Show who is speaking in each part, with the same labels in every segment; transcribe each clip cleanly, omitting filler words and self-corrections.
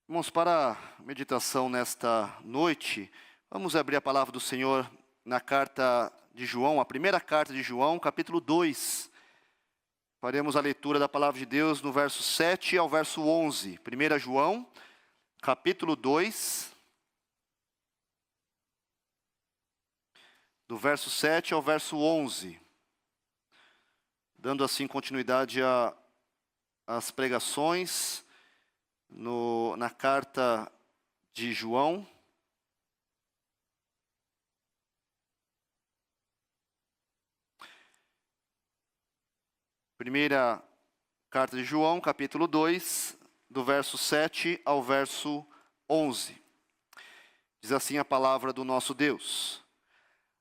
Speaker 1: Irmãos, para a meditação nesta noite, vamos abrir a palavra do Senhor na carta de João, a primeira carta de João, capítulo 2. Faremos a leitura da palavra de Deus no verso 7 ao verso 11. 1 João, capítulo 2, do verso 7 ao verso 11. Dando assim continuidade às pregações na carta de João. Primeira carta de João, capítulo 2, do verso 7 ao verso 11. Diz assim a palavra do nosso Deus: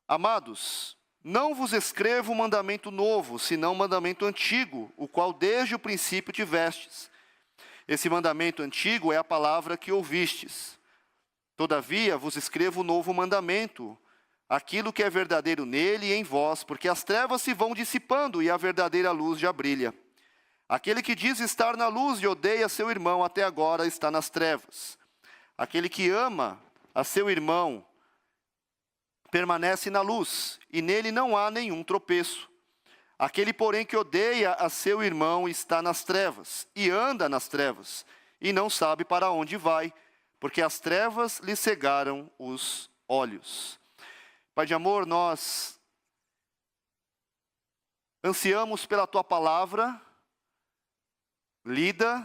Speaker 1: Amados, não vos escrevo mandamento novo, senão mandamento antigo, o qual desde o princípio tivestes. Esse mandamento antigo é a palavra que ouvistes. Todavia vos escrevo um novo mandamento, aquilo que é verdadeiro nele e em vós, porque as trevas se vão dissipando e a verdadeira luz já brilha. Aquele que diz estar na luz e odeia seu irmão até agora está nas trevas. Aquele que ama a seu irmão permanece na luz, e nele não há nenhum tropeço. Aquele, porém, que odeia a seu irmão está nas trevas, e anda nas trevas, e não sabe para onde vai, porque as trevas lhe cegaram os olhos. Pai de amor, nós ansiamos pela Tua palavra, lida,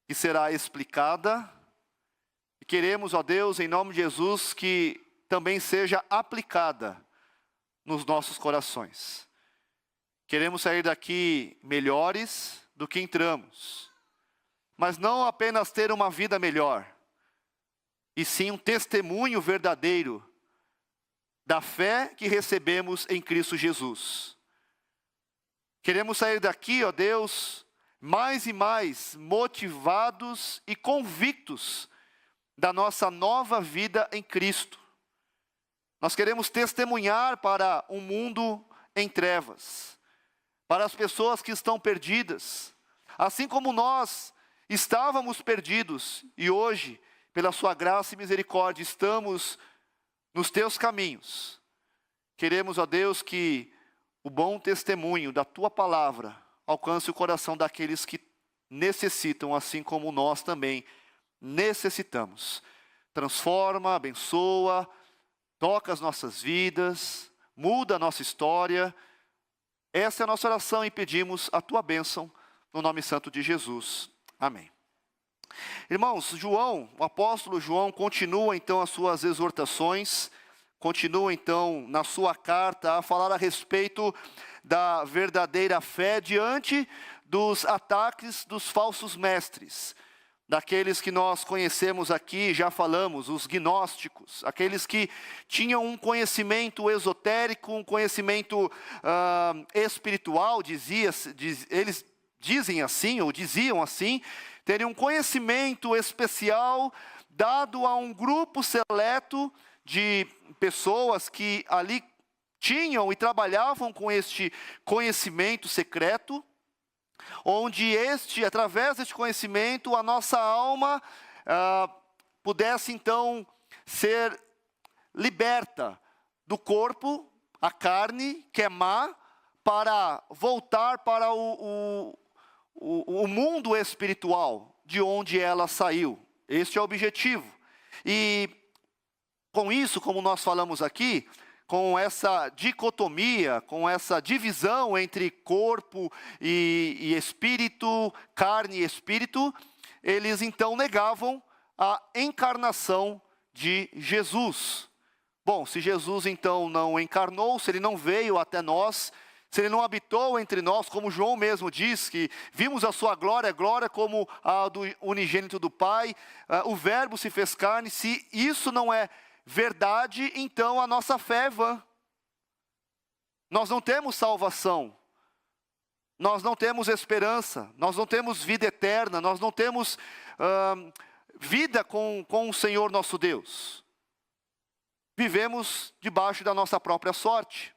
Speaker 1: que será explicada, e queremos, ó Deus, em nome de Jesus, que também seja aplicada nos nossos corações. Queremos sair daqui melhores do que entramos, mas não apenas ter uma vida melhor, e sim um testemunho verdadeiro da fé que recebemos em Cristo Jesus. Queremos sair daqui, ó Deus, mais e mais motivados e convictos da nossa nova vida em Cristo. Nós queremos testemunhar para um mundo em trevas, para as pessoas que estão perdidas, assim como nós estávamos perdidos e hoje, pela sua graça e misericórdia, estamos nos teus caminhos. Queremos, ó Deus, que o bom testemunho da tua palavra alcance o coração daqueles que necessitam, assim como nós também necessitamos. Transforma, abençoa, toca as nossas vidas, muda a nossa história. Essa é a nossa oração e pedimos a tua bênção no nome santo de Jesus. Amém. Irmãos, o apóstolo João continua então as suas exortações, continua então na sua carta a falar a respeito da verdadeira fé diante dos ataques dos falsos mestres, daqueles que nós conhecemos aqui, já falamos, os gnósticos, aqueles que tinham um conhecimento esotérico, um conhecimento espiritual, eles dizem assim, ou diziam assim, terem um conhecimento especial dado a um grupo seleto de pessoas que ali tinham e trabalhavam com este conhecimento secreto, onde através deste conhecimento, a nossa alma pudesse então ser liberta do corpo, a carne, que é má, para voltar para o mundo espiritual, de onde ela saiu. Este é o objetivo. E com isso, como nós falamos aqui, com essa dicotomia, com essa divisão entre corpo e espírito, carne e espírito, eles então negavam a encarnação de Jesus. Bom, se Jesus então não encarnou, se ele não veio até nós, se ele não habitou entre nós, como João mesmo diz, que vimos a sua glória, glória como a do unigênito do Pai, o verbo se fez carne, se isso não é verdade, então a nossa fé é vã. Nós não temos salvação, nós não temos esperança, nós não temos vida eterna, nós não temos vida com o Senhor nosso Deus. Vivemos debaixo da nossa própria sorte.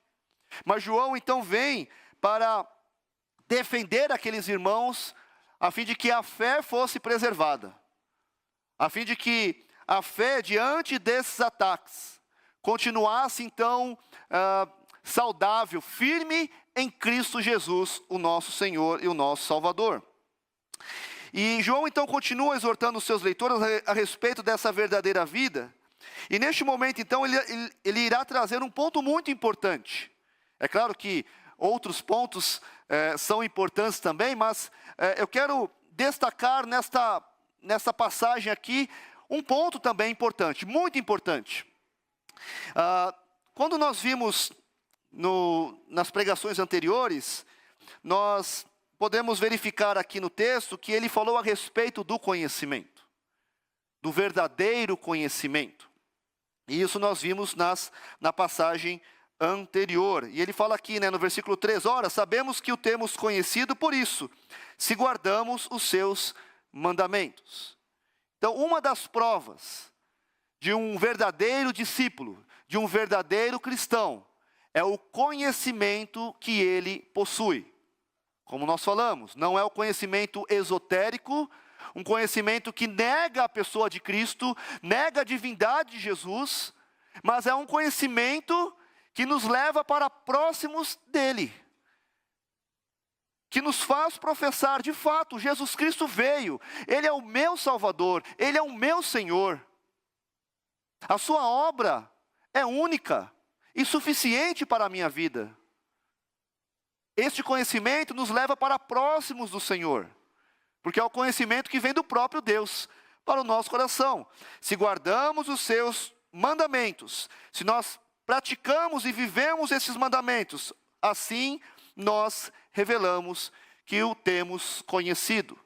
Speaker 1: Mas João então vem para defender aqueles irmãos, a fim de que a fé fosse preservada. a fim de que a fé diante desses ataques continuasse então saudável, firme em Cristo Jesus, o nosso Senhor e o nosso Salvador. E João então continua exortando os seus leitores a respeito dessa verdadeira vida. E neste momento então ele irá trazer um ponto muito importante. É claro que outros pontos são importantes também, mas eu quero destacar nesta passagem aqui um ponto também importante, muito importante. Quando nós vimos nas pregações anteriores, nós podemos verificar aqui no texto que ele falou a respeito do conhecimento, do verdadeiro conhecimento. E isso nós vimos na passagem anterior. E ele fala aqui, no versículo 3, ora, sabemos que o temos conhecido por isso, se guardamos os seus mandamentos. Então, uma das provas de um verdadeiro discípulo, de um verdadeiro cristão, é o conhecimento que ele possui. Como nós falamos, não é o conhecimento esotérico, um conhecimento que nega a pessoa de Cristo, nega a divindade de Jesus, mas é um conhecimento que nos leva para próximos dele, que nos faz professar, de fato, Jesus Cristo veio, Ele é o meu Salvador, Ele é o meu Senhor. A sua obra é única e suficiente para a minha vida. Este conhecimento nos leva para próximos do Senhor, porque é o conhecimento que vem do próprio Deus para o nosso coração. Se guardamos os seus mandamentos, se nós praticamos e vivemos esses mandamentos, assim nós revelamos que o temos conhecido.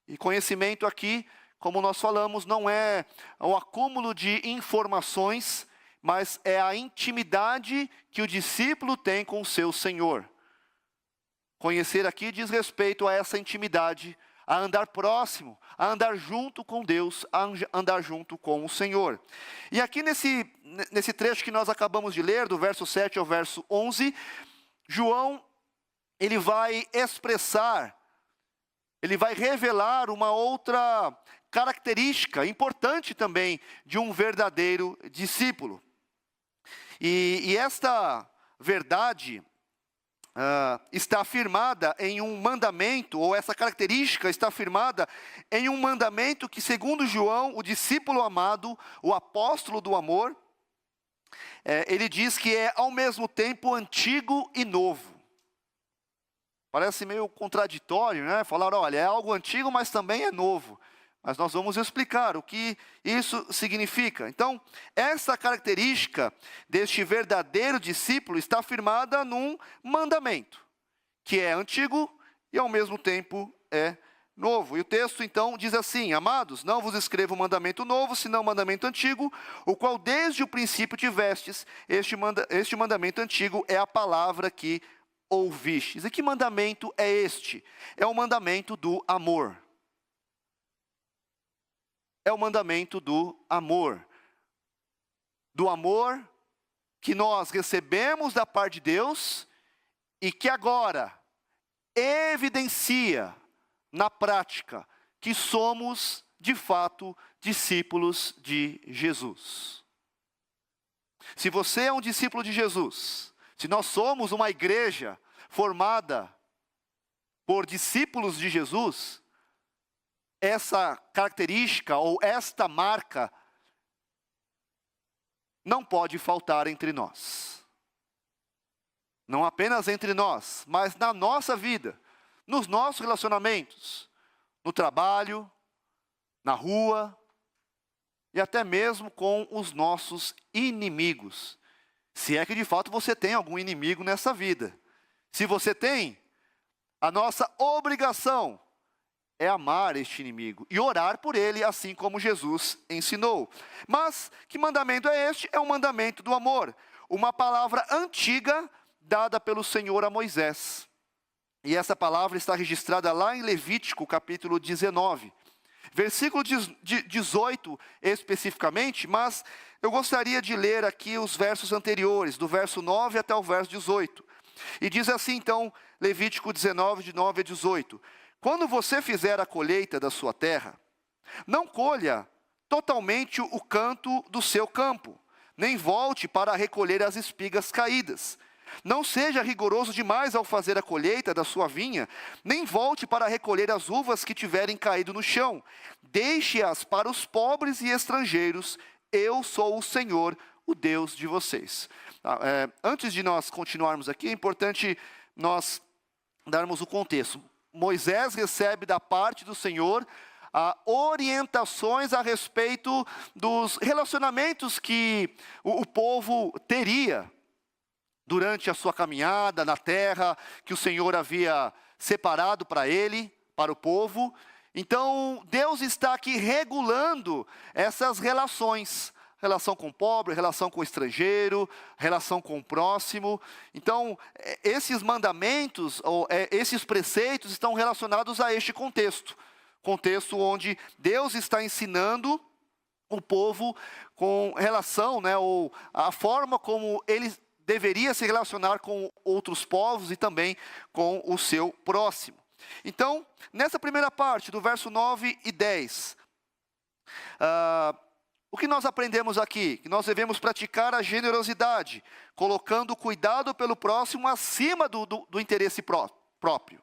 Speaker 1: E conhecimento aqui, como nós falamos, não é o acúmulo de informações, mas é a intimidade que o discípulo tem com o seu Senhor. Conhecer aqui diz respeito a essa intimidade, a andar próximo, a andar junto com Deus, a andar junto com o Senhor. E aqui nesse trecho que nós acabamos de ler, do verso 7 ao verso 11, João, ele vai expressar, ele vai revelar uma outra característica importante também de um verdadeiro discípulo. E esta verdade está afirmada em um mandamento, ou essa característica está afirmada em um mandamento que, segundo João, o discípulo amado, o apóstolo do amor, ele diz que é ao mesmo tempo antigo e novo. Parece meio contraditório, né? Falar, olha, é algo antigo, mas também é novo. Mas nós vamos explicar o que isso significa. Então, essa característica deste verdadeiro discípulo está afirmada num mandamento, que é antigo e ao mesmo tempo é novo. E o texto então diz assim: amados, não vos escrevo um mandamento novo, senão um mandamento antigo, o qual desde o princípio tivestes. Este mandamento antigo é a palavra que ouvistes. E que mandamento é este? É o mandamento do amor. É o mandamento do amor. Do amor que nós recebemos da parte de Deus e que agora evidencia na prática que somos, de fato, discípulos de Jesus. Se você é um discípulo de Jesus, se nós somos uma igreja formada por discípulos de Jesus, essa característica ou esta marca não pode faltar entre nós. Não apenas entre nós, mas na nossa vida, nos nossos relacionamentos, no trabalho, na rua e até mesmo com os nossos inimigos. Se é que de fato você tem algum inimigo nessa vida. Se você tem, a nossa obrigação é amar este inimigo e orar por ele, assim como Jesus ensinou. Mas que mandamento é este? É o mandamento do amor. Uma palavra antiga dada pelo Senhor a Moisés. E essa palavra está registrada lá em Levítico, capítulo 19. Versículo 18 especificamente, mas eu gostaria de ler aqui os versos anteriores, do verso 9 até o verso 18. E diz assim então, Levítico 19, de 9 a 18. Quando você fizer a colheita da sua terra, não colha totalmente o canto do seu campo, nem volte para recolher as espigas caídas. Não seja rigoroso demais ao fazer a colheita da sua vinha, nem volte para recolher as uvas que tiverem caído no chão. Deixe-as para os pobres e estrangeiros. Eu sou o Senhor, o Deus de vocês. Antes de nós continuarmos aqui, é importante nós darmos o contexto. Moisés recebe da parte do Senhor orientações a respeito dos relacionamentos que o povo teria durante a sua caminhada na terra, que o Senhor havia separado para ele, para o povo. Então, Deus está aqui regulando essas relações. Relação com o pobre, relação com o estrangeiro, relação com o próximo. Então, esses mandamentos, ou esses preceitos estão relacionados a este contexto. Contexto onde Deus está ensinando o povo com relação, ou a forma como ele deveria se relacionar com outros povos e também com o seu próximo. Então, nessa primeira parte, do verso 9 e 10, o que nós aprendemos aqui? Que nós devemos praticar a generosidade, colocando o cuidado pelo próximo acima do interesse próprio.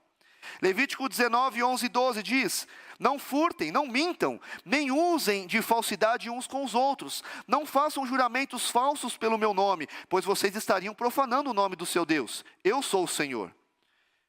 Speaker 1: Levítico 19, 11 e 12 diz: não furtem, não mintam, nem usem de falsidade uns com os outros. Não façam juramentos falsos pelo meu nome, pois vocês estariam profanando o nome do seu Deus. Eu sou o Senhor.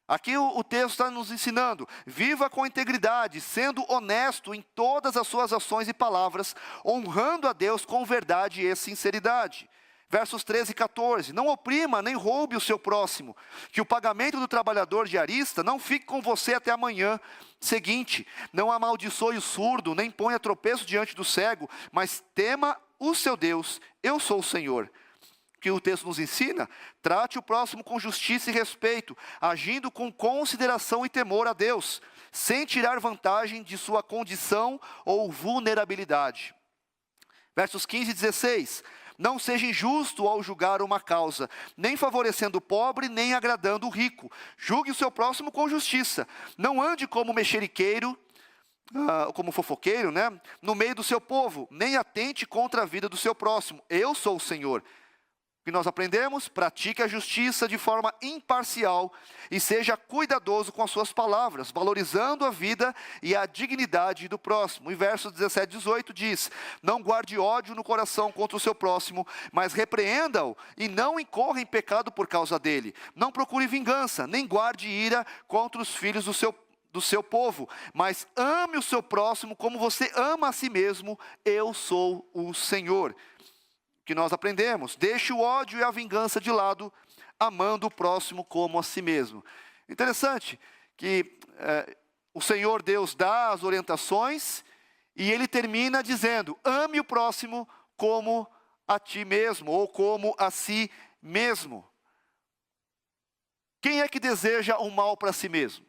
Speaker 1: Aqui o texto está nos ensinando: viva com integridade, sendo honesto em todas as suas ações e palavras, honrando a Deus com verdade e sinceridade. Versos 13 e 14, não oprima nem roube o seu próximo, que o pagamento do trabalhador diarista não fique com você até amanhã seguinte. Não amaldiçoe o surdo, nem ponha tropeço diante do cego, mas tema o seu Deus. Eu sou o Senhor. Que o texto nos ensina: trate o próximo com justiça e respeito, agindo com consideração e temor a Deus, sem tirar vantagem de sua condição ou vulnerabilidade. Versos 15 e 16, não seja injusto ao julgar uma causa, nem favorecendo o pobre, nem agradando o rico. Julgue o seu próximo com justiça. Não ande como mexeriqueiro, como fofoqueiro, no meio do seu povo, nem atente contra a vida do seu próximo. Eu sou o Senhor. O que nós aprendemos? Pratique a justiça de forma imparcial e seja cuidadoso com as suas palavras, valorizando a vida e a dignidade do próximo. E versos 17 e 18 diz: não guarde ódio no coração contra o seu próximo, mas repreenda-o e não incorra em pecado por causa dele. Não procure vingança, nem guarde ira contra os filhos do seu povo, mas ame o seu próximo como você ama a si mesmo. Eu sou o Senhor. Que nós aprendemos: deixe o ódio e a vingança de lado, amando o próximo como a si mesmo. Interessante que o Senhor Deus dá as orientações e ele termina dizendo: ame o próximo como a ti mesmo, ou como a si mesmo. Quem é que deseja o mal para si mesmo?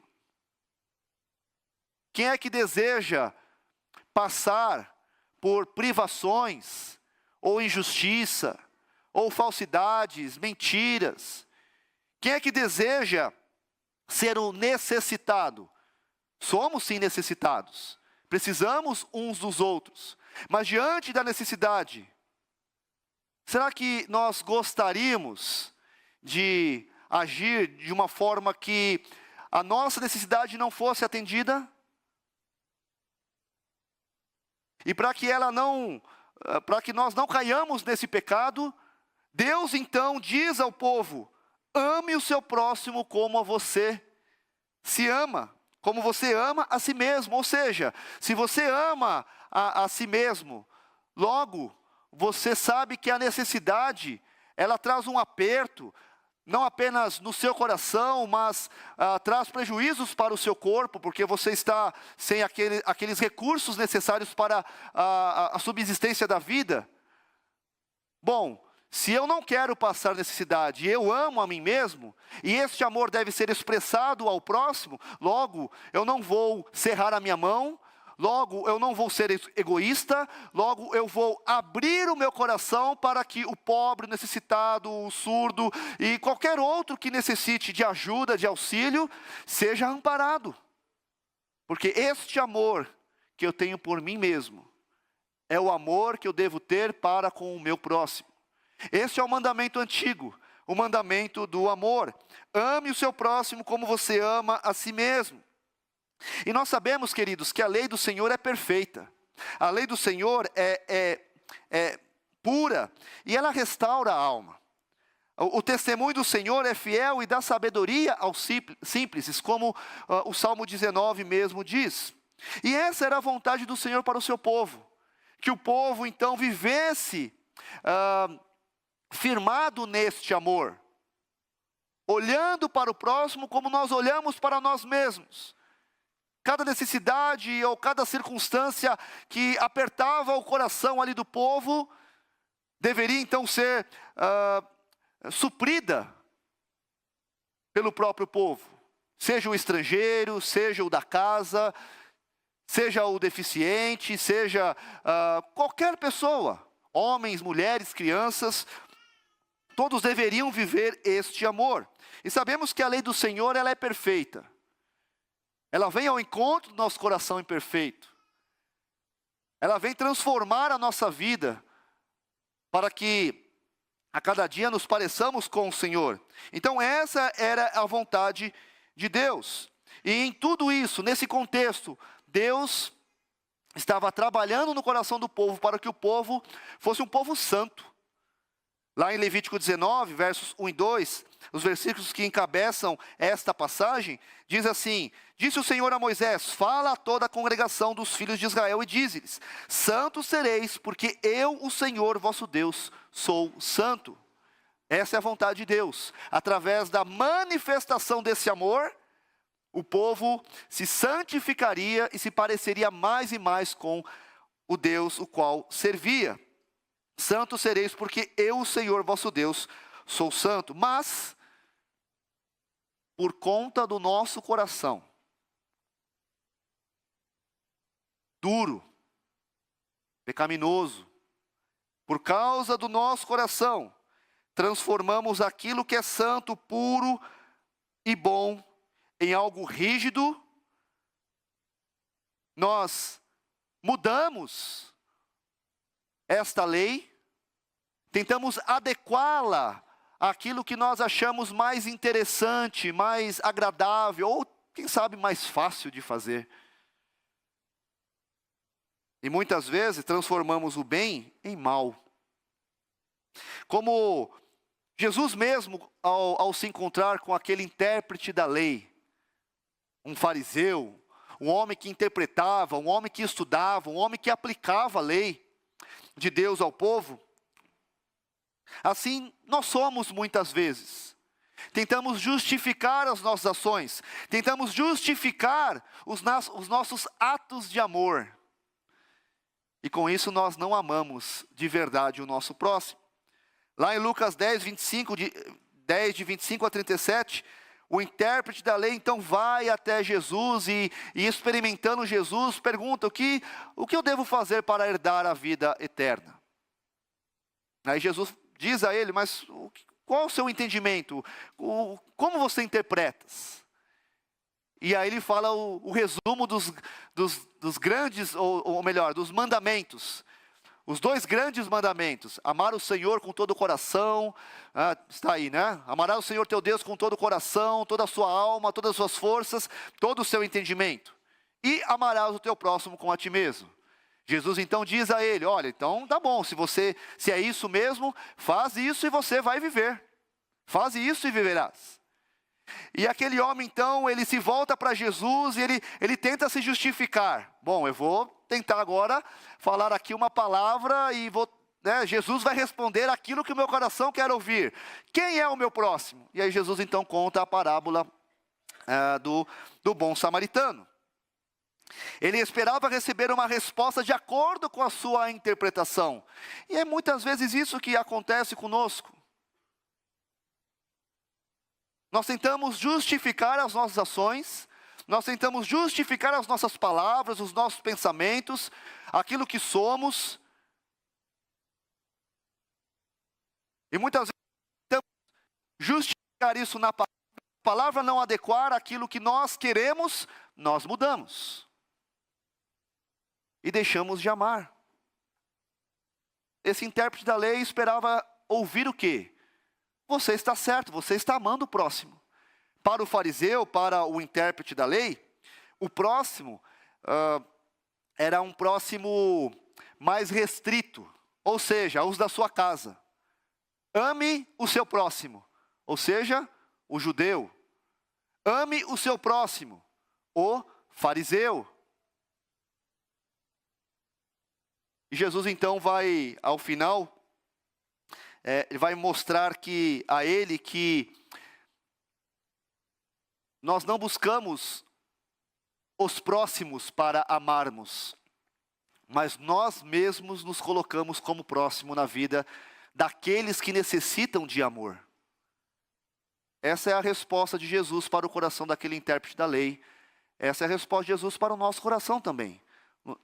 Speaker 1: Quem é que deseja passar por privações, ou injustiça, ou falsidades, mentiras? Quem é que deseja ser o necessitado? Somos sim necessitados, precisamos uns dos outros, mas diante da necessidade, será que nós gostaríamos de agir de uma forma que a nossa necessidade não fosse atendida? E para que nós não caiamos nesse pecado, Deus então diz ao povo: ame o seu próximo como a você se ama, como você ama a si mesmo. Ou seja, se você ama a si mesmo, logo você sabe que a necessidade, ela traz um aperto, não apenas no seu coração, mas traz prejuízos para o seu corpo, porque você está sem aqueles recursos necessários para a subsistência da vida. Bom, se eu não quero passar necessidade, eu amo a mim mesmo, e este amor deve ser expressado ao próximo, logo eu não vou cerrar a minha mão, logo eu não vou ser egoísta, logo eu vou abrir o meu coração para que o pobre, o necessitado, o surdo e qualquer outro que necessite de ajuda, de auxílio, seja amparado. Porque este amor que eu tenho por mim mesmo é o amor que eu devo ter para com o meu próximo. Esse é o mandamento antigo, o mandamento do amor. Ame o seu próximo como você ama a si mesmo. E nós sabemos, queridos, que a lei do Senhor é perfeita. A lei do Senhor é pura e ela restaura a alma. O testemunho do Senhor é fiel e dá sabedoria aos simples, como o Salmo 19 mesmo diz. E essa era a vontade do Senhor para o seu povo. Que o povo então vivesse firmado neste amor. Olhando para o próximo como nós olhamos para nós mesmos. Cada necessidade ou cada circunstância que apertava o coração ali do povo, deveria então ser suprida pelo próprio povo. Seja o estrangeiro, seja o da casa, seja o deficiente, seja qualquer pessoa. Homens, mulheres, crianças, todos deveriam viver este amor. E sabemos que a lei do Senhor ela é perfeita. Ela vem ao encontro do nosso coração imperfeito. Ela vem transformar a nossa vida para que a cada dia nos pareçamos com o Senhor. Então essa era a vontade de Deus. E em tudo isso, nesse contexto, Deus estava trabalhando no coração do povo para que o povo fosse um povo santo. Lá em Levítico 19, versos 1 e 2, os versículos que encabeçam esta passagem, diz assim: disse o Senhor a Moisés, fala a toda a congregação dos filhos de Israel e dize-lhes, santos sereis, porque eu, o Senhor vosso Deus, sou santo. Essa é a vontade de Deus. Através da manifestação desse amor, o povo se santificaria e se pareceria mais e mais com o Deus o qual servia. Santos sereis, porque eu, o Senhor vosso Deus, sou santo. Mas, por conta do nosso coração duro, pecaminoso, por causa do nosso coração, transformamos aquilo que é santo, puro e bom em algo rígido. Nós mudamos esta lei, tentamos adequá-la àquilo que nós achamos mais interessante, mais agradável, ou quem sabe mais fácil de fazer. E muitas vezes transformamos o bem em mal. Como Jesus mesmo, ao se encontrar com aquele intérprete da lei, um fariseu, um homem que interpretava, um homem que estudava, um homem que aplicava a lei de Deus ao povo, assim nós somos muitas vezes. Tentamos justificar as nossas ações, tentamos justificar os nossos atos de amor. E com isso nós não amamos de verdade o nosso próximo. Lá em Lucas 10, de 25 a 37, o intérprete da lei então vai até Jesus e experimentando Jesus, pergunta: o que eu devo fazer para herdar a vida eterna? Aí Jesus diz a ele: mas qual é o seu entendimento? Como você interpretas? E aí ele fala o resumo dos grandes, ou melhor, dos mandamentos. Os dois grandes mandamentos: amar o Senhor com todo o coração, está aí, né? Amarás o Senhor teu Deus com todo o coração, toda a sua alma, todas as suas forças, todo o seu entendimento. E amarás o teu próximo como a ti mesmo. Jesus então diz a ele: olha, então tá bom, se é isso mesmo, faz isso e você vai viver. Faz isso e viverás. E aquele homem então, ele se volta para Jesus e ele tenta se justificar. Bom, eu vou tentar agora falar aqui uma palavra e Jesus vai responder aquilo que o meu coração quer ouvir. Quem é o meu próximo? E aí Jesus então conta a parábola do bom samaritano. Ele esperava receber uma resposta de acordo com a sua interpretação. E é muitas vezes isso que acontece conosco. Nós tentamos justificar as nossas ações, nós tentamos justificar as nossas palavras, os nossos pensamentos, aquilo que somos. E muitas vezes tentamos justificar isso na palavra não adequar aquilo que nós queremos, nós mudamos. E deixamos de amar. esse intérprete da lei esperava ouvir o quê? Você está certo, você está amando o próximo. Para o fariseu, para o intérprete da lei, o próximo era um próximo mais restrito, ou seja, os da sua casa. Ame o seu próximo, ou seja, o judeu. Ame o seu próximo, o fariseu. E Jesus então vai, ao final, ele vai mostrar a ele que nós não buscamos os próximos para amarmos, mas nós mesmos nos colocamos como próximo na vida daqueles que necessitam de amor. Essa é a resposta de Jesus para o coração daquele intérprete da lei. Essa é a resposta de Jesus para o nosso coração também.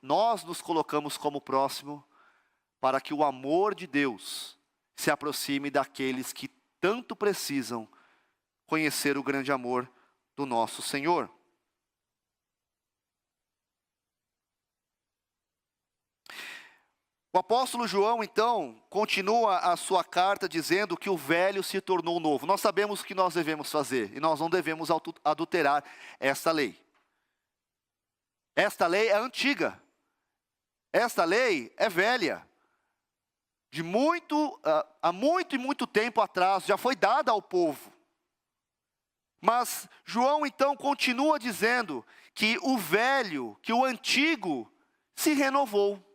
Speaker 1: Nós nos colocamos como próximo para que o amor de Deus se aproxime daqueles que tanto precisam conhecer o grande amor do nosso Senhor. O apóstolo João, então, continua a sua carta dizendo que o velho se tornou novo. Nós sabemos o que nós devemos fazer e nós não devemos adulterar esta lei. Esta lei é antiga. Esta lei é velha. Há muito tempo atrás já foi dada ao povo. Mas João então continua dizendo que o velho, que o antigo se renovou.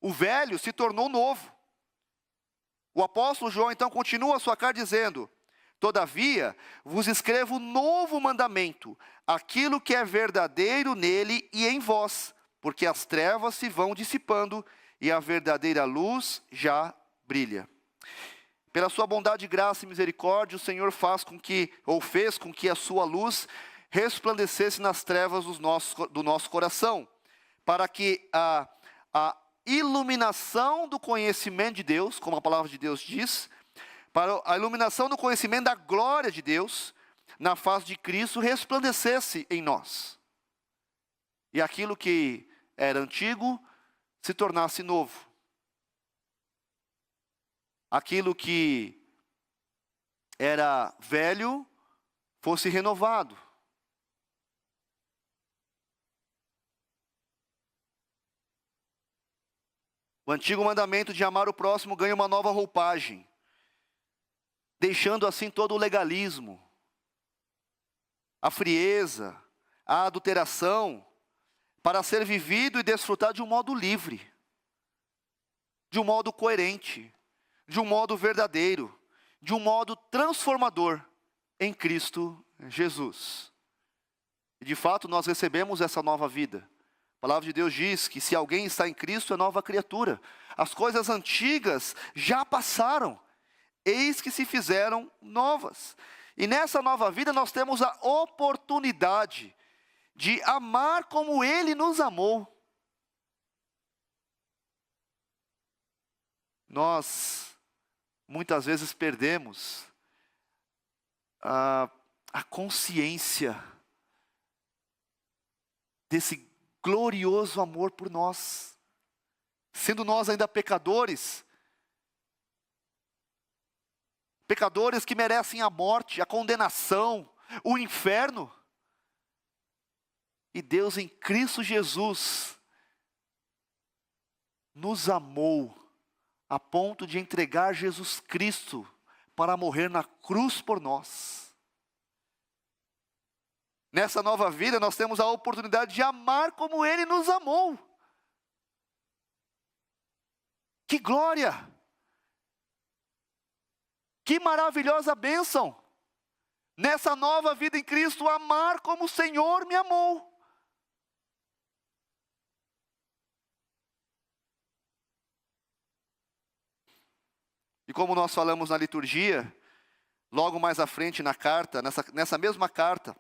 Speaker 1: O velho se tornou novo. O apóstolo João então continua a sua carta dizendo: todavia, vos escrevo novo mandamento, aquilo que é verdadeiro nele e em vós, porque as trevas se vão dissipando e a verdadeira luz já brilha. Pela sua bondade, graça e misericórdia, o Senhor fez com que a sua luz resplandecesse nas trevas do nosso coração, para que a iluminação do conhecimento de Deus, como a palavra de Deus diz, para a iluminação do conhecimento da glória de Deus, na face de Cristo, resplandecesse em nós. E aquilo que era antigo se tornasse novo. Aquilo que era velho fosse renovado. O antigo mandamento de amar o próximo ganha uma nova roupagem, deixando assim todo o legalismo, a frieza, a adulteração, para ser vivido e desfrutar de um modo livre, de um modo coerente, de um modo verdadeiro, de um modo transformador em Cristo Jesus. E de fato nós recebemos essa nova vida. A palavra de Deus diz que se alguém está em Cristo é nova criatura. As coisas antigas já passaram, eis que se fizeram novas. E nessa nova vida nós temos a oportunidade de amar como Ele nos amou. Nós muitas vezes perdemos a consciência desse glorioso amor por nós, sendo nós ainda pecadores que merecem a morte, a condenação, o inferno. E Deus em Cristo Jesus nos amou a ponto de entregar Jesus Cristo para morrer na cruz por nós. Nessa nova vida nós temos a oportunidade de amar como Ele nos amou. Que glória! Que maravilhosa bênção! Nessa nova vida em Cristo, amar como o Senhor me amou. E como nós falamos na liturgia, logo mais à frente na carta, nessa mesma carta,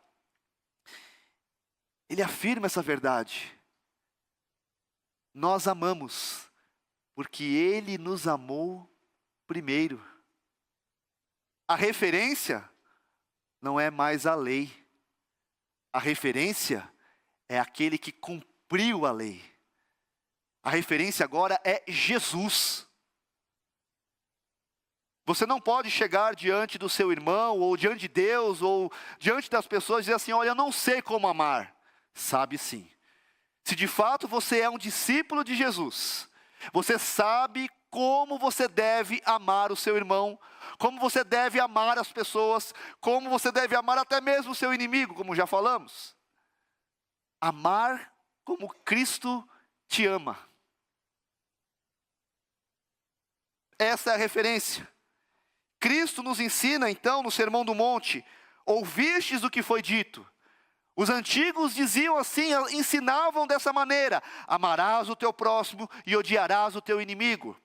Speaker 1: ele afirma essa verdade. Nós amamos, porque Ele nos amou primeiro. A referência não é mais a lei. A referência é aquele que cumpriu a lei. A referência agora é Jesus. Você não pode chegar diante do seu irmão, ou diante de Deus, ou diante das pessoas e dizer assim: olha, eu não sei como amar. Sabe sim. Se de fato você é um discípulo de Jesus, você sabe como você deve amar o seu irmão, como você deve amar as pessoas, como você deve amar até mesmo o seu inimigo, como já falamos. Amar como Cristo te ama. Essa é a referência. Cristo nos ensina então no Sermão do Monte: ouvistes o que foi dito. Os antigos diziam assim, ensinavam dessa maneira: amarás o teu próximo e odiarás o teu inimigo.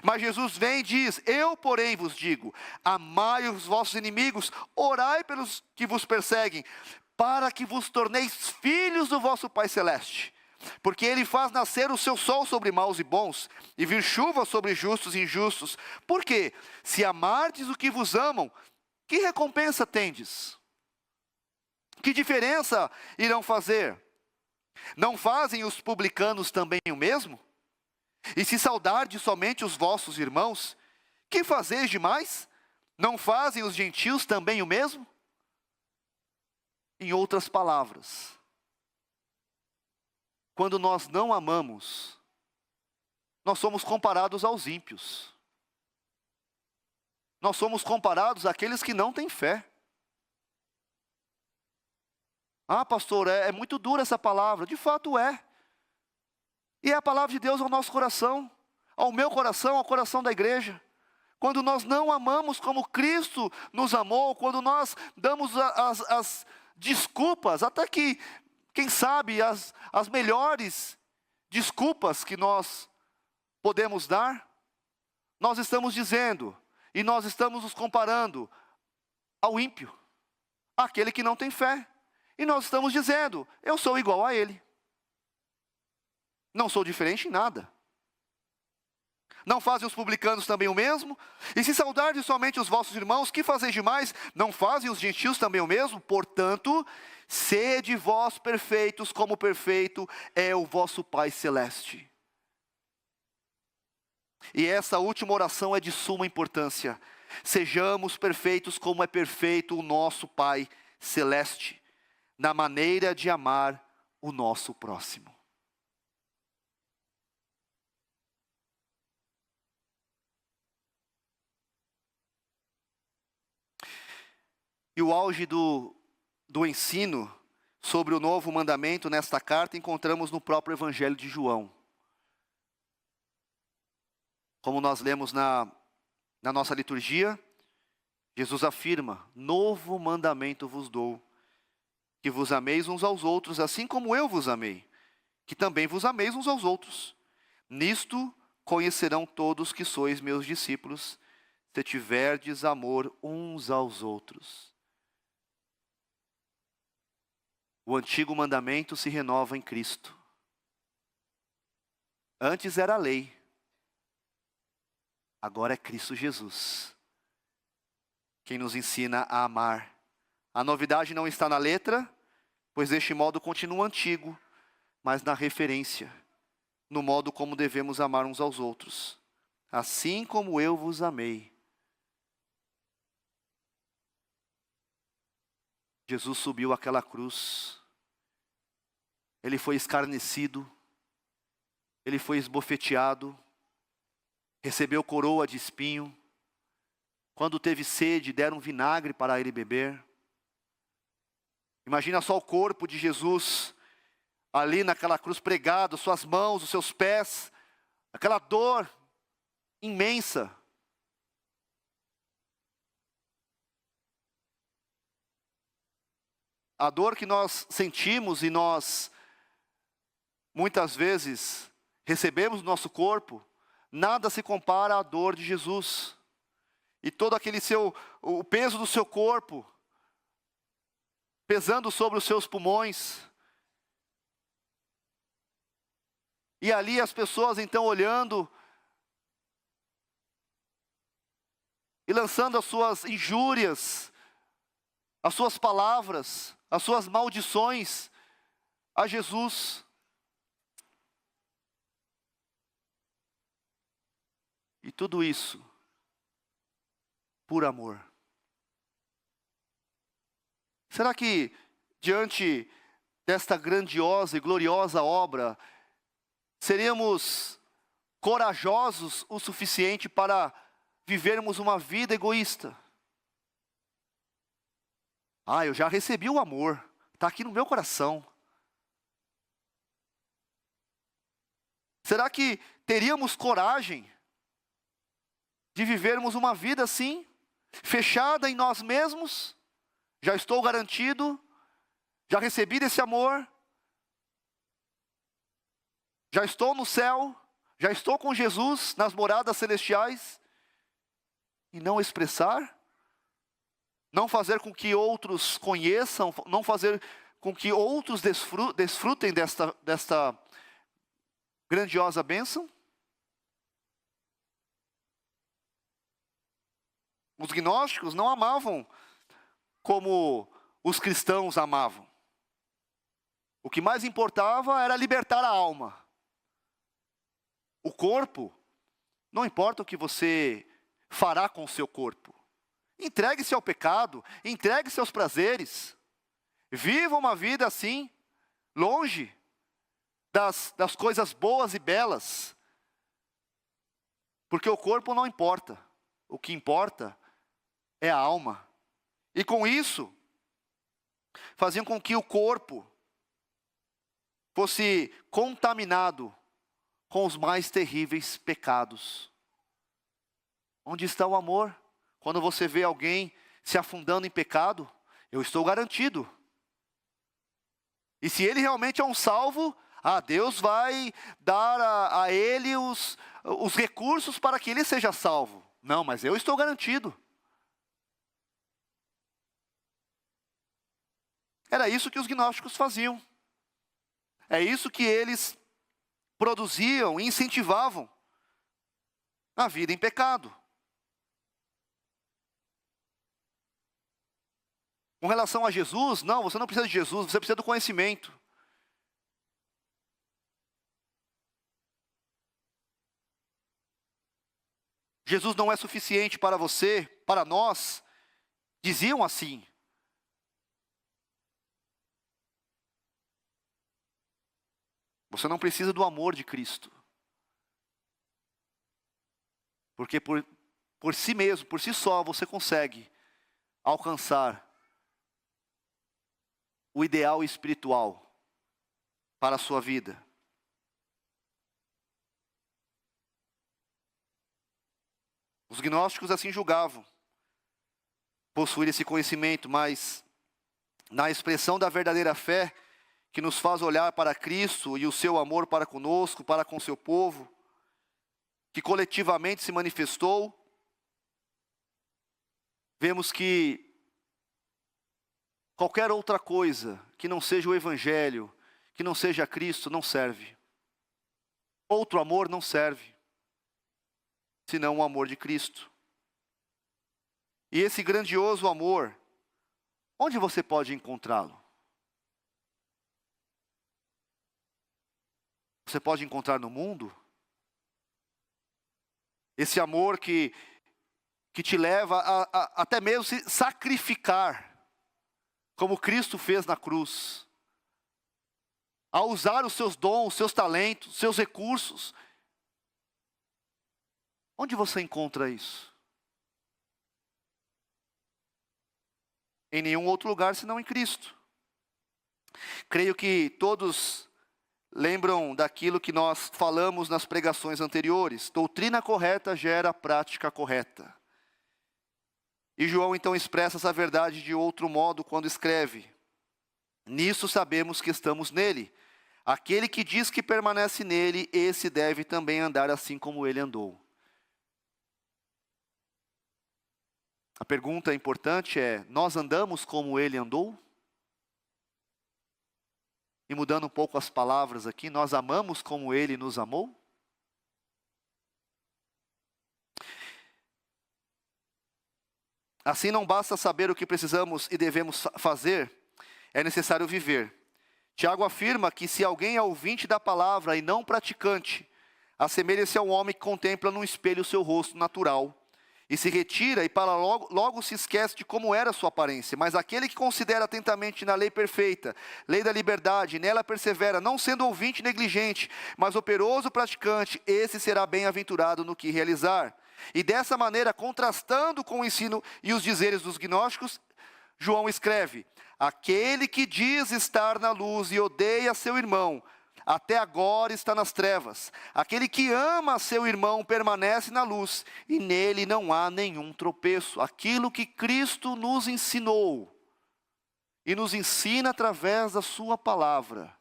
Speaker 1: Mas Jesus vem e diz: eu porém vos digo, amai os vossos inimigos, orai pelos que vos perseguem, para que vos torneis filhos do vosso Pai Celeste. Porque Ele faz nascer o seu sol sobre maus e bons, e vir chuva sobre justos e injustos. Por quê? Se amardes o que vos amam, que recompensa tendes? Que diferença irão fazer? Não fazem os publicanos também o mesmo? E se saudardes somente os vossos irmãos, que fazeis demais? Não fazem os gentios também o mesmo? Em outras palavras, quando nós não amamos, nós somos comparados aos ímpios. Nós somos comparados àqueles que não têm fé. Ah, pastor, é muito dura essa palavra. De fato é. E é a palavra de Deus ao nosso coração, ao meu coração, ao coração da igreja. Quando nós não amamos como Cristo nos amou, quando nós damos as desculpas, até que, quem sabe, as melhores desculpas que nós podemos dar, nós estamos dizendo, e nós estamos nos comparando ao ímpio, àquele que não tem fé. E nós estamos dizendo: eu sou igual a ele. Não sou diferente em nada. Não fazem os publicanos também o mesmo? E se saudardes somente os vossos irmãos, que fazeis demais? Não fazem os gentios também o mesmo? Portanto, sede vós perfeitos, como perfeito é o vosso Pai Celeste. E essa última oração é de suma importância. Sejamos perfeitos como é perfeito o nosso Pai Celeste, na maneira de amar o nosso próximo. E o auge do ensino sobre o novo mandamento nesta carta encontramos no próprio Evangelho de João. Como nós lemos na nossa liturgia, Jesus afirma: novo mandamento vos dou, que vos ameis uns aos outros, assim como eu vos amei, que também vos ameis uns aos outros. Nisto conhecerão todos que sois meus discípulos, se tiverdes amor uns aos outros. O antigo mandamento se renova em Cristo. Antes era a lei, agora é Cristo Jesus quem nos ensina a amar. A novidade não está na letra, pois deste modo continua antigo, mas na referência, no modo como devemos amar uns aos outros. Assim como eu vos amei. Jesus subiu àquela cruz, ele foi escarnecido, ele foi esbofeteado, recebeu coroa de espinho. Quando teve sede, deram vinagre para ele beber. Imagina só o corpo de Jesus ali naquela cruz pregado, suas mãos, os seus pés, aquela dor imensa. A dor que nós sentimos e nós muitas vezes recebemos no nosso corpo, nada se compara à dor de Jesus. E todo aquele o peso do seu corpo, pesando sobre os seus pulmões. E ali as pessoas então olhando e lançando as suas injúrias, as suas palavras, as suas maldições a Jesus. tudo isso por amor. Será que diante desta grandiosa e gloriosa obra, seríamos corajosos o suficiente para vivermos uma vida egoísta? Eu já recebi o amor, está aqui no meu coração. Será que teríamos coragem de vivermos uma vida assim, fechada em nós mesmos? Já estou garantido, já recebi desse amor, já estou no céu, já estou com Jesus nas moradas celestiais, e não expressar? Não fazer com que outros conheçam, não fazer com que outros desfrutem desta grandiosa bênção? Os gnósticos não amavam como os cristãos amavam. O que mais importava era libertar a alma. O corpo, não importa o que você fará com o seu corpo. Entregue-se ao pecado, entregue-se aos prazeres. Viva uma vida assim, longe das coisas boas e belas. Porque o corpo não importa. O que importa é a alma. E com isso, faziam com que o corpo fosse contaminado com os mais terríveis pecados. Onde está o amor? Quando você vê alguém se afundando em pecado, eu estou garantido. E se ele realmente é um salvo, Deus vai dar a ele os recursos para que ele seja salvo. Não, mas eu estou garantido. Era isso que os gnósticos faziam. É isso que eles produziam e incentivavam a vida em pecado. Com relação a Jesus, não, você não precisa de Jesus, você precisa do conhecimento. Jesus não é suficiente para você, para nós, diziam assim. Você não precisa do amor de Cristo. Porque por si mesmo, por si só, você consegue alcançar o ideal espiritual para a sua vida. Os gnósticos assim julgavam, possuir esse conhecimento, mas na expressão da verdadeira fé, que nos faz olhar para Cristo e o seu amor para conosco, para com seu povo, que coletivamente se manifestou, vemos que qualquer outra coisa que não seja o Evangelho, que não seja Cristo, não serve. Outro amor não serve, senão o amor de Cristo. E esse grandioso amor, onde você pode encontrá-lo? Você pode encontrar no mundo? Esse amor que te leva a até mesmo se sacrificar, como Cristo fez na cruz. A usar os seus dons, seus talentos, seus recursos. Onde você encontra isso? Em nenhum outro lugar senão em Cristo. Creio que todos lembram daquilo que nós falamos nas pregações anteriores. Doutrina correta gera prática correta. E João então expressa essa verdade de outro modo quando escreve: nisso sabemos que estamos nele. Aquele que diz que permanece nele, esse deve também andar assim como ele andou. A pergunta importante é: nós andamos como ele andou? E mudando um pouco as palavras aqui, nós amamos como ele nos amou? Assim não basta saber o que precisamos e devemos fazer, é necessário viver. Tiago afirma que se alguém é ouvinte da palavra e não praticante, Assemelha-se a um homem que contempla num espelho o seu rosto natural, e se retira e para logo se esquece de como era a sua aparência. Mas aquele que considera atentamente na lei perfeita, lei da liberdade, e nela persevera, não sendo ouvinte negligente, mas operoso praticante, esse será bem-aventurado no que realizar. E dessa maneira, contrastando com o ensino e os dizeres dos gnósticos, João escreve: aquele que diz estar na luz e odeia seu irmão, até agora está nas trevas. Aquele que ama seu irmão permanece na luz, e nele não há nenhum tropeço. Aquilo que Cristo nos ensinou, e nos ensina através da sua palavra,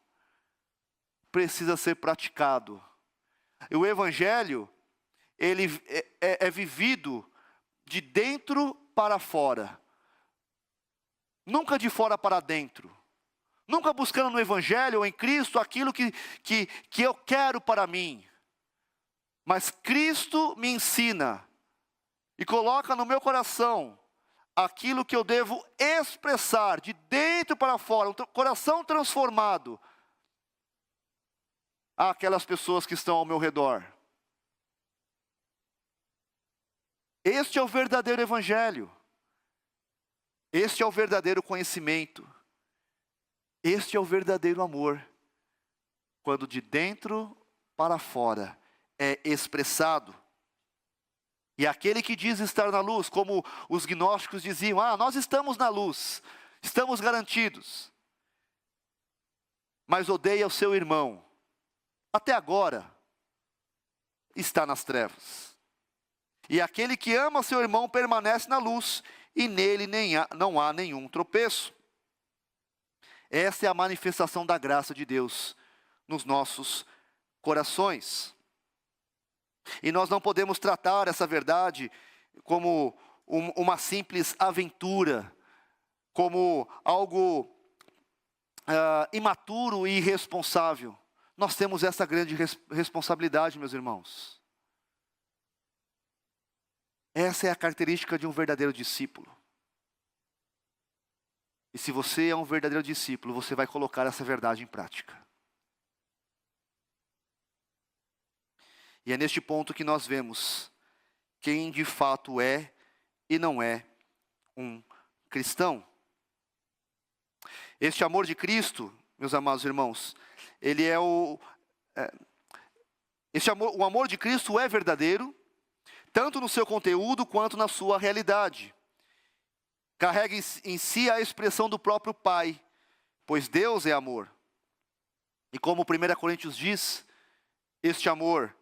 Speaker 1: precisa ser praticado. E o Evangelho, ele é vivido de dentro para fora, nunca de fora para dentro. Nunca buscando no Evangelho ou em Cristo aquilo que eu quero para mim. Mas Cristo me ensina e coloca no meu coração aquilo que eu devo expressar de dentro para fora, um coração transformado àquelas pessoas que estão ao meu redor. Este é o verdadeiro Evangelho. Este é o verdadeiro conhecimento. Este é o verdadeiro amor, quando de dentro para fora é expressado. E aquele que diz estar na luz, como os gnósticos diziam: nós estamos na luz, estamos garantidos, mas odeia o seu irmão, até agora está nas trevas. E aquele que ama seu irmão permanece na luz, e nele não há nenhum tropeço. Essa é a manifestação da graça de Deus nos nossos corações. E nós não podemos tratar essa verdade como uma simples aventura, como algo imaturo e irresponsável. Nós temos essa grande responsabilidade, meus irmãos. Essa é a característica de um verdadeiro discípulo. E se você é um verdadeiro discípulo, você vai colocar essa verdade em prática. E é neste ponto que nós vemos quem de fato é e não é um cristão. Este amor de Cristo, meus amados irmãos, ele é o amor de Cristo é verdadeiro, tanto no seu conteúdo quanto na sua realidade. Carrega em si a expressão do próprio Pai, pois Deus é amor. E como 1 Coríntios diz, este amor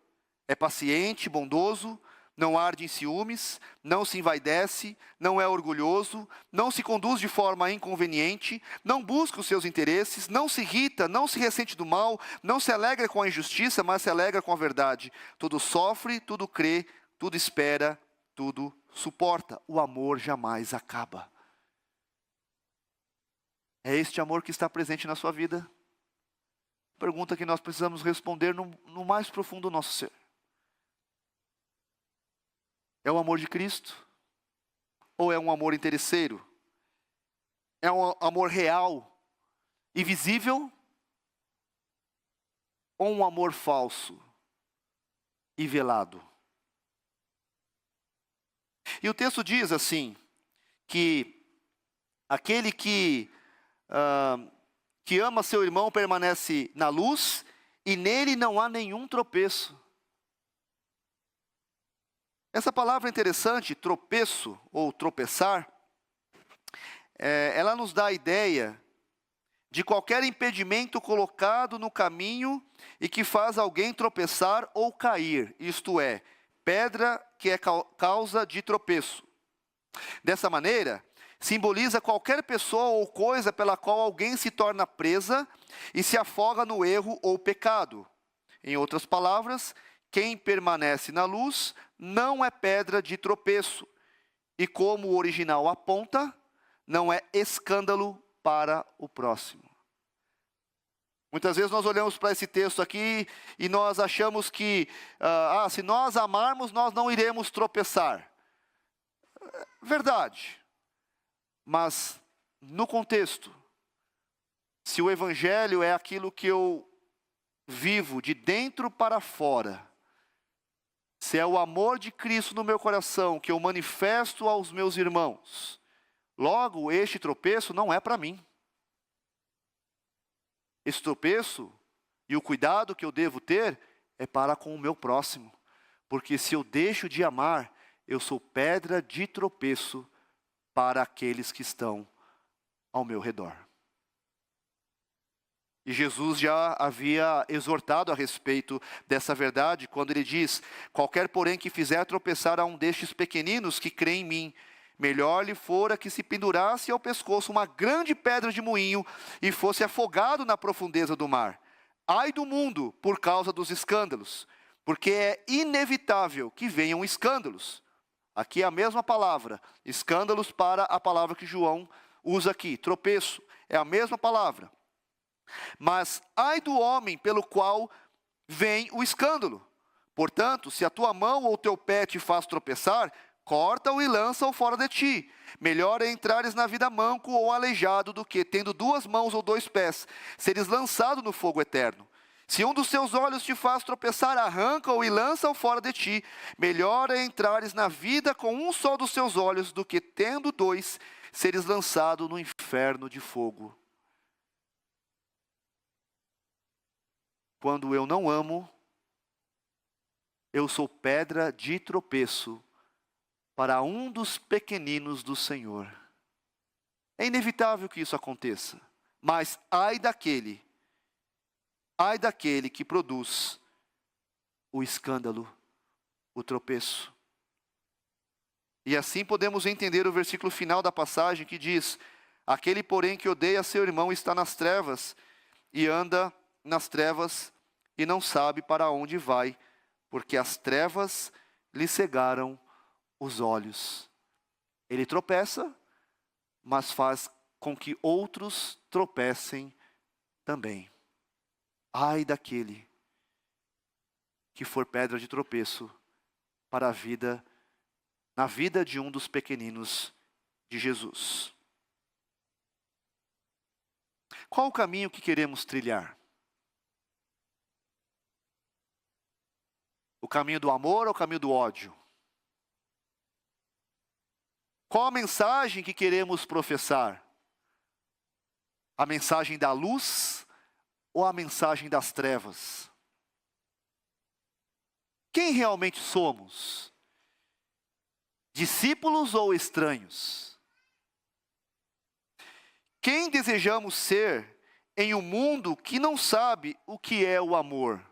Speaker 1: é paciente, bondoso, não arde em ciúmes, não se envaidece, não é orgulhoso, não se conduz de forma inconveniente, não busca os seus interesses, não se irrita, não se ressente do mal, não se alegra com a injustiça, mas se alegra com a verdade. Tudo sofre, tudo crê, tudo espera, tudo suporta. O amor jamais acaba. É este amor que está presente na sua vida? Pergunta que nós precisamos responder no mais profundo do nosso ser. É o amor de Cristo? Ou é um amor interesseiro? É um amor real e visível? Ou um amor falso e velado? E o texto diz assim, que aquele que ama seu irmão permanece na luz, e nele não há nenhum tropeço. Essa palavra é interessante, tropeço ou tropeçar, ela nos dá a ideia de qualquer impedimento colocado no caminho e que faz alguém tropeçar ou cair, isto é, pedra que é causa de tropeço. Dessa maneira, simboliza qualquer pessoa ou coisa pela qual alguém se torna presa e se afoga no erro ou pecado. Em outras palavras, quem permanece na luz não é pedra de tropeço, e como o original aponta, não é escândalo para o próximo. Muitas vezes nós olhamos para esse texto aqui e nós achamos que, se nós amarmos, nós não iremos tropeçar. Verdade. Mas, no contexto, se o Evangelho é aquilo que eu vivo de dentro para fora, se é o amor de Cristo no meu coração que eu manifesto aos meus irmãos, logo este tropeço não é para mim. Esse tropeço e o cuidado que eu devo ter é para com o meu próximo. Porque se eu deixo de amar, eu sou pedra de tropeço para aqueles que estão ao meu redor. E Jesus já havia exortado a respeito dessa verdade, quando ele diz: qualquer porém que fizer tropeçar a um destes pequeninos que crê em mim, melhor lhe fora que se pendurasse ao pescoço uma grande pedra de moinho e fosse afogado na profundeza do mar. Ai do mundo por causa dos escândalos, porque é inevitável que venham escândalos. Aqui é a mesma palavra, escândalos, para a palavra que João usa aqui, tropeço, é a mesma palavra. Mas ai do homem pelo qual vem o escândalo. Portanto, se a tua mão ou teu pé te faz tropeçar, corta-o e lança-o fora de ti. Melhor é entrares na vida manco ou aleijado do que, tendo 2 mãos ou 2 pés, seres lançado no fogo eterno. Se um dos teus olhos te faz tropeçar, arranca-o e lança-o fora de ti. Melhor é entrares na vida com um só dos teus olhos do que, tendo 2, seres lançado no inferno de fogo. Quando eu não amo, eu sou pedra de tropeço para um dos pequeninos do Senhor. É inevitável que isso aconteça, mas ai daquele que produz o escândalo, o tropeço. E assim podemos entender o versículo final da passagem que diz: aquele porém que odeia seu irmão está nas trevas e anda nas trevas e não sabe para onde vai, porque as trevas lhe cegaram os olhos. Ele tropeça, mas faz com que outros tropecem também. Ai daquele que for pedra de tropeço para a vida, na vida de um dos pequeninos de Jesus. Qual o caminho que queremos trilhar? O caminho do amor ou o caminho do ódio? Qual a mensagem que queremos professar? A mensagem da luz ou a mensagem das trevas? Quem realmente somos? Discípulos ou estranhos? Quem desejamos ser em um mundo que não sabe o que é o amor?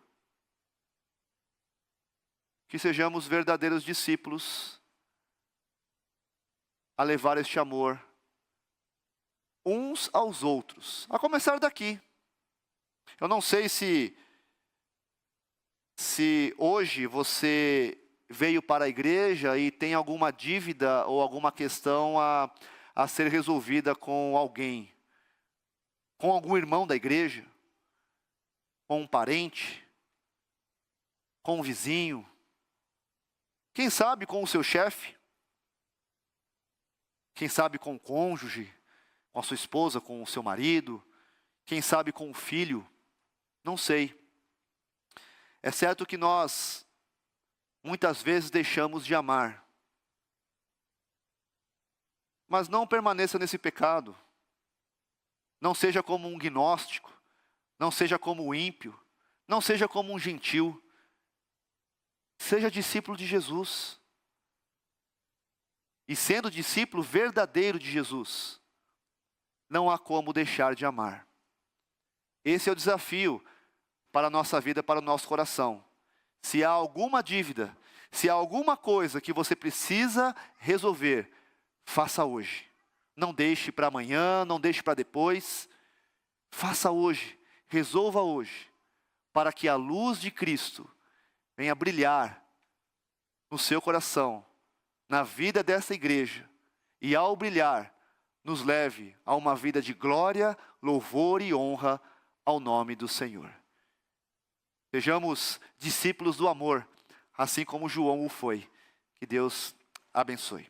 Speaker 1: Que sejamos verdadeiros discípulos a levar este amor uns aos outros, a começar daqui. Eu não sei se hoje você veio para a igreja e tem alguma dívida ou alguma questão a ser resolvida com alguém, com algum irmão da igreja, com um parente, com um vizinho, quem sabe com o seu chefe, quem sabe com o cônjuge, com a sua esposa, com o seu marido, quem sabe com o filho, não sei. É certo que nós, muitas vezes, deixamos de amar. Mas não permaneça nesse pecado. Não seja como um gnóstico, não seja como um ímpio, não seja como um gentil. Seja discípulo de Jesus. E sendo discípulo verdadeiro de Jesus, não há como deixar de amar. Esse é o desafio para a nossa vida, para o nosso coração. Se há alguma dívida, se há alguma coisa que você precisa resolver, faça hoje. Não deixe para amanhã, não deixe para depois. Faça hoje, resolva hoje, para que a luz de Cristo venha brilhar no seu coração, na vida dessa igreja, e ao brilhar, nos leve a uma vida de glória, louvor e honra ao nome do Senhor. Sejamos discípulos do amor, assim como João o foi. Que Deus abençoe.